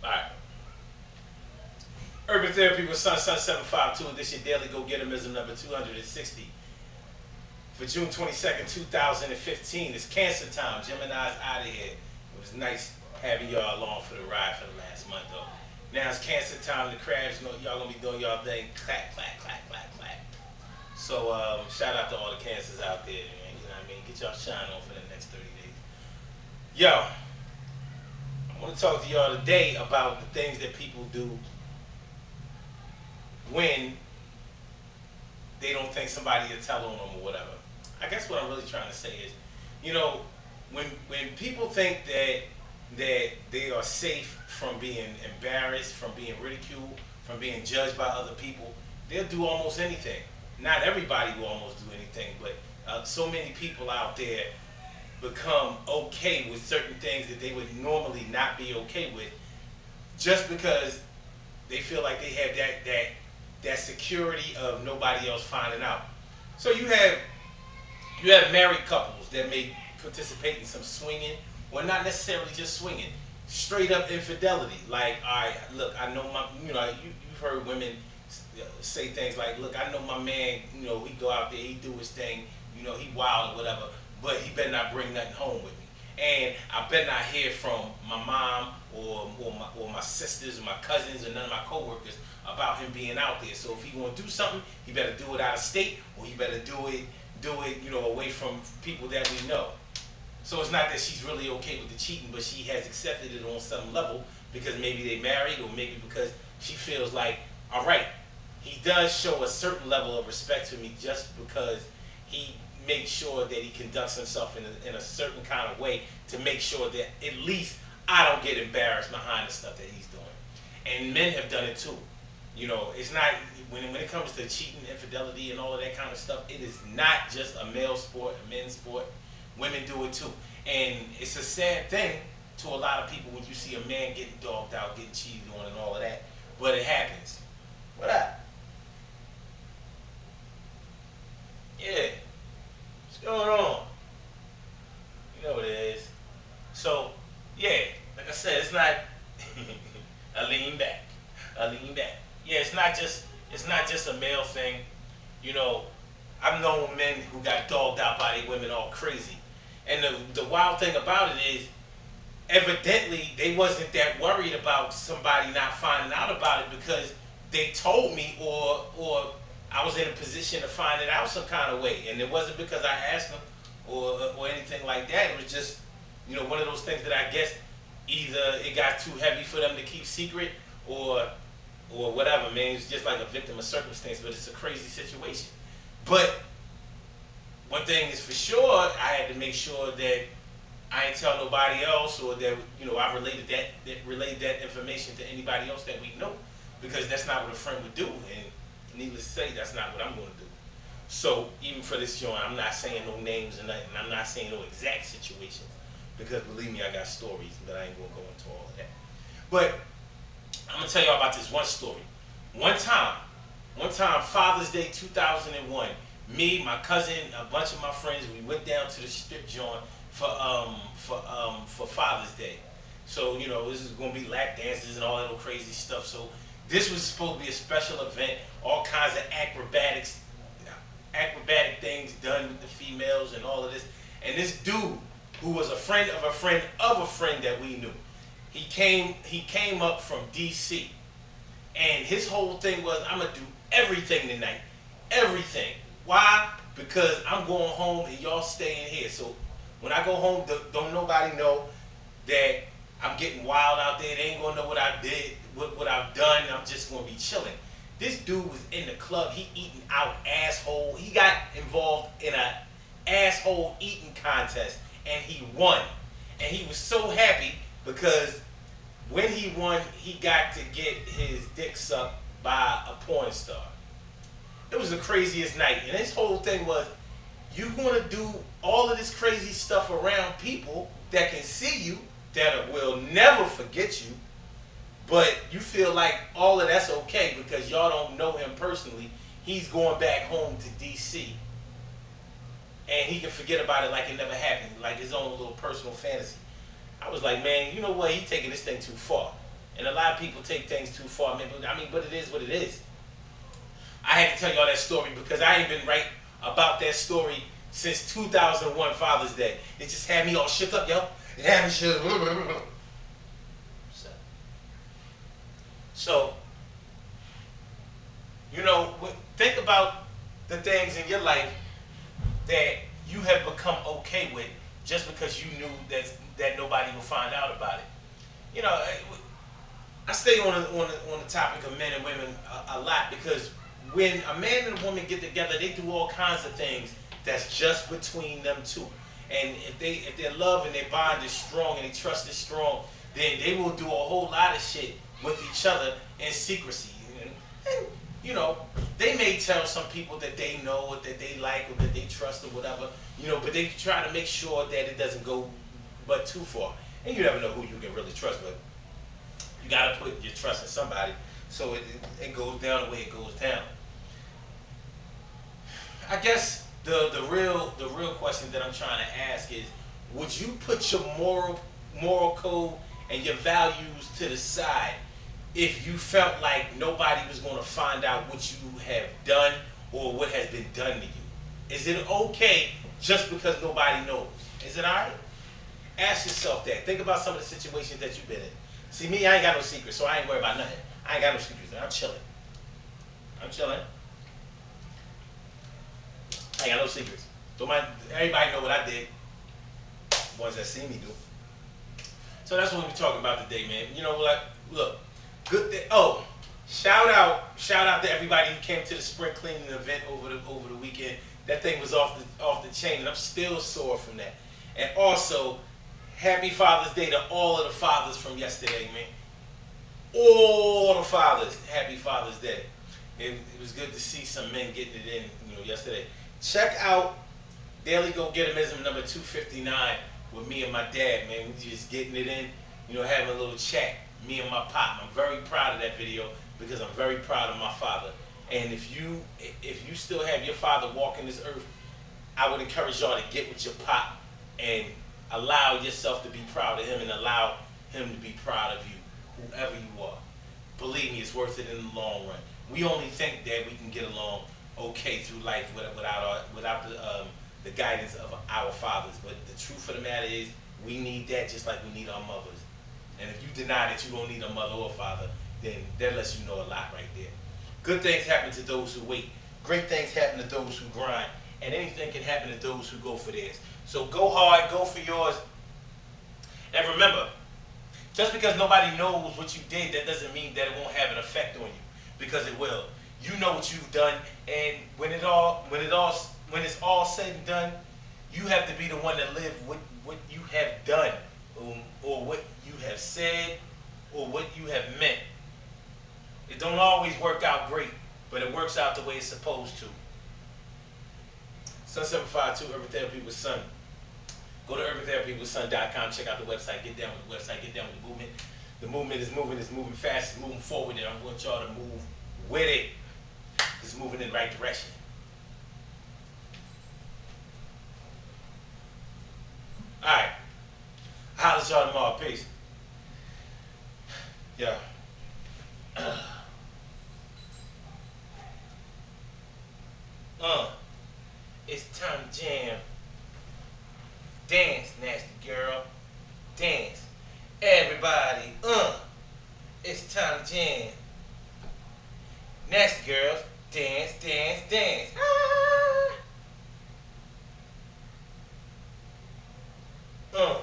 Alright. Urban Therapy with Sun 752, and this your daily go getterism number 260 for June 22nd, 2015. It's cancer time. Gemini's out of here. It was nice having y'all along for the ride for the last month, though. Now it's cancer time. The crabs, you know, y'all gonna be doing y'all thing. Clack, clack, clack, clack, clack. So, shout out to all the cancers out there, man. You know what I mean? Get y'all shine on for the next 30 days. Yo, I want to talk to y'all today about the things that people do when they don't think somebody will tell on them or whatever. I guess what I'm really trying to say is, you know, when people think that they are safe from being embarrassed, from being ridiculed, from being judged by other people, they'll do almost anything. Not everybody will almost do anything, but so many people out there become okay with certain things that they would normally not be okay with, just because they feel like they have that security of nobody else finding out. So you have married couples that may participate in some swinging, or not necessarily just swinging, straight up infidelity. Like, all right, look, I know my, you've heard women say things like, look, I know my man, he go out there, he do his thing, he wild or whatever, but he better not bring nothing home with me. And I better not hear from my mom or my sisters or my cousins or none of my coworkers about him being out there. So if he gonna do something, he better do it out of state, or he better do it, away from people that we know. So it's not that she's really okay with the cheating, but she has accepted it on some level because maybe they married, or maybe because she feels like, all right, he does show a certain level of respect to me just because he makes sure that he conducts himself in a certain kind of way to make sure that at least I don't get embarrassed behind the stuff that he's doing. And men have done it too. It's not, when it comes to cheating, infidelity, and all of that kind of stuff, it is not just a male sport, a men's sport. Women do it too. And it's a sad thing to a lot of people when you see a man getting dogged out, getting cheated on, and all of that. But it happens. What up? Yeah. What's going on? You know what it is. So, yeah, like I said, it's not I lean back. I lean back. Yeah, it's not just a male thing. You know, I've known men who got dogged out by their women all crazy. And the wild thing about it is, evidently they wasn't that worried about somebody not finding out about it because they told me, or I was in a position to find it out some kind of way. And it wasn't because I asked them or anything like that. It was just, one of those things that I guess either it got too heavy for them to keep secret, or whatever, man. It's just like a victim of circumstance, but it's a crazy situation. But one thing is for sure, I had to make sure that I ain't tell nobody else, or that I relayed that information to anybody else that we know, because that's not what a friend would do, and needless to say, that's not what I'm going to do. So even for this joint, I'm not saying no names and nothing. I'm not saying no exact situations, because believe me, I got stories, but I ain't going to go into all of that. But I'm gonna tell y'all about this one story. One time, Father's Day 2001. Me, my cousin, a bunch of my friends, we went down to the strip joint for Father's Day. So this is gonna be lap dances and all that old crazy stuff. So this was supposed to be a special event, all kinds of acrobatic things done with the females and all of this. And this dude, who was a friend of a friend of a friend that we knew, he came up from DC, and his whole thing was, I'm gonna do everything tonight, everything. Why? Because I'm going home and y'all staying here. So when I go home, don't nobody know that I'm getting wild out there. They ain't gonna know what I did, what I've done. I'm just gonna be chilling. This dude was in the club. He eating out asshole. He got involved in a asshole eating contest, and he won. And he was so happy because when he won, he got to get his dick sucked by a porn star. It was the craziest night. And his whole thing was, you're going to do all of this crazy stuff around people that can see you, that will never forget you, but you feel like all of that's okay because y'all don't know him personally. He's going back home to D.C., and he can forget about it like it never happened, like his own little personal fantasy. I was like, man, you know what? He's taking this thing too far. And a lot of people take things too far. But it is what it is. I had to tell y'all that story because I ain't been right about that story since 2001 Father's Day. It just had me all shook up, yo. It had me shook. So, think about the things in your life that you have become okay with just because you knew that nobody will find out about it. I stay on the topic of men and women a lot because when a man and a woman get together, they do all kinds of things that's just between them two. And if their love and their bond is strong and their trust is strong, then they will do a whole lot of shit with each other in secrecy. And they may tell some people that they know or that they like or that they trust or whatever, but they try to make sure that it doesn't go but too far. And you never know who you can really trust, but you gotta put your trust in somebody so it goes down the way it goes down. I guess the real question that I'm trying to ask is, would you put your moral code and your values to the side if you felt like nobody was going to find out what you have done or what has been done to you? Is it okay just because nobody knows? Is it alright? Ask yourself that. Think about some of the situations that you've been in. See, me, I ain't got no secrets, so I ain't worried about nothing. I ain't got no secrets. I'm chilling. I'm chilling. I ain't got no secrets. Everybody know what I did. Ones that see me do. So that's what we're talking about today, man. Look, good day. Oh, shout out to everybody who came to the spring cleaning event over the weekend. That thing was off the chain, and I'm still sore from that. And also, happy Father's Day to all of the fathers from yesterday, man. All the fathers, happy Father's Day. It was good to see some men getting it in, yesterday. Check out Daily Go Getimism number 259 with me and my dad, man. We just getting it in, having a little chat. Me and my pop. I'm very proud of that video because I'm very proud of my father. And if you still have your father walking this earth, I would encourage y'all to get with your pop and allow yourself to be proud of him and allow him to be proud of you, whoever you are. Believe me, it's worth it in the long run. We only think that we can get along okay through life without the guidance of our fathers. But the truth of the matter is, we need that just like we need our mothers. And if you deny that you don't need a mother or a father, then that lets you know a lot right there. Good things happen to those who wait. Great things happen to those who grind. And anything can happen to those who go for theirs. So go hard, go for yours. And remember, just because nobody knows what you did, that doesn't mean that it won't have an effect on you. Because it will. You know what you've done, and when it's all said and done, you have to be the one that live what you have done, or what you have said, or what you have meant. It don't always work out great, but it works out the way it's supposed to. Sun 752 Urban Therapy with Sun. Go to urbantherapywithsun.com. Check out the website. Get down with the website. Get down with the movement. The movement is moving. It's moving fast. It's moving forward, and I want y'all to move with it. It's moving in the right direction. All right. Holla at y'all tomorrow. Peace. Yeah. It's time to jam. Dance, nasty girl. Dance. Everybody, it's time to jam. Nasty girls, dance, dance, dance. Ah.